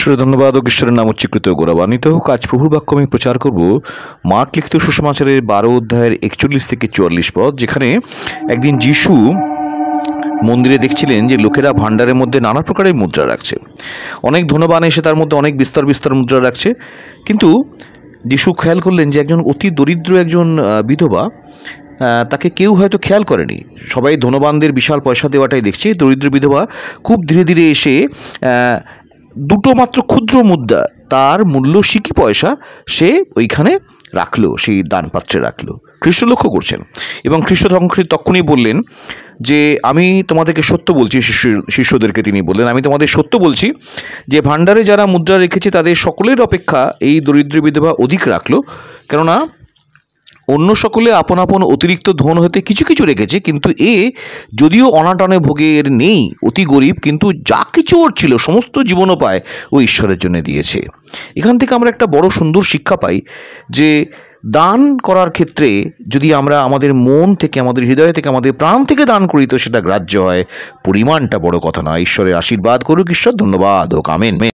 ঈশ্বরের ধন্যবাদ ও ঈশ্বরের নাম উচ্চীকৃত গৌরবান্বিত হোক। আজ প্রভুর বাক্য আমি প্রচার করব মার্ক লিখিত সুসমাচারের 12 অধ্যায়ের 41 থেকে 44 পদ, যেখানে একদিন যিশু মন্দিরে দেখছিলেন যে লোকেরা ভাণ্ডারের মধ্যে নানা প্রকারের মুদ্রা রাখছে। অনেক ধনবান এসে তার মধ্যে অনেক বিস্তর বিস্তর মুদ্রা রাখছে, কিন্তু যিশু খেয়াল করলেন যে একজন অতি দরিদ্র একজন বিধবা, তাকে কেউ হয়তো খেয়াল করেনি। সবাই ধনবানদের বিশাল পয়সা দেওয়াটাই দেখছে, দরিদ্র বিধবা খুব ধীরে ধীরে এসে দুটো মাত্র ক্ষুদ্র মুদ্রা, তার মূল্য সিকি পয়সা, সে ওইখানে রাখলো, সেই দানপাত্রে রাখলো। খ্রিস্ট লক্ষ্য করছেন এবং খ্রিস্ট তখনই বললেন যে আমি তোমাদেরকে সত্য বলছি, শিষ্যদেরকে তিনি বললেন, আমি তোমাদের সত্য বলছি যে ভাণ্ডারে যারা মুদ্রা রেখেছে তাদের সকলের অপেক্ষা এই দরিদ্র বিধবা অধিক রাখলো। কেননা অন্য সকলে আপন আপন অতিরিক্ত ধন হতে কিছু কিছু রেখেছে, কিন্তু এ যদিও অনাটনে ভোগের নেই, অতি গরিব, কিন্তু যা কিছু ওর ছিল সমস্ত জীবনোপায় ও ঈশ্বরের জন্য দিয়েছে। এখান থেকে আমরা একটা বড় সুন্দর শিক্ষা পাই যে দান করার ক্ষেত্রে যদি আমরা আমাদের মন থেকে, আমাদের হৃদয় থেকে, আমাদের প্রাণ থেকে দান করি তো সেটা গ্রাহ্য হয়, পরিমাণটা বড় কথা নয়। ঈশ্বরের আশীর্বাদ করুক, ঈশ্বর ধন্যবাদ হোক, আমেন।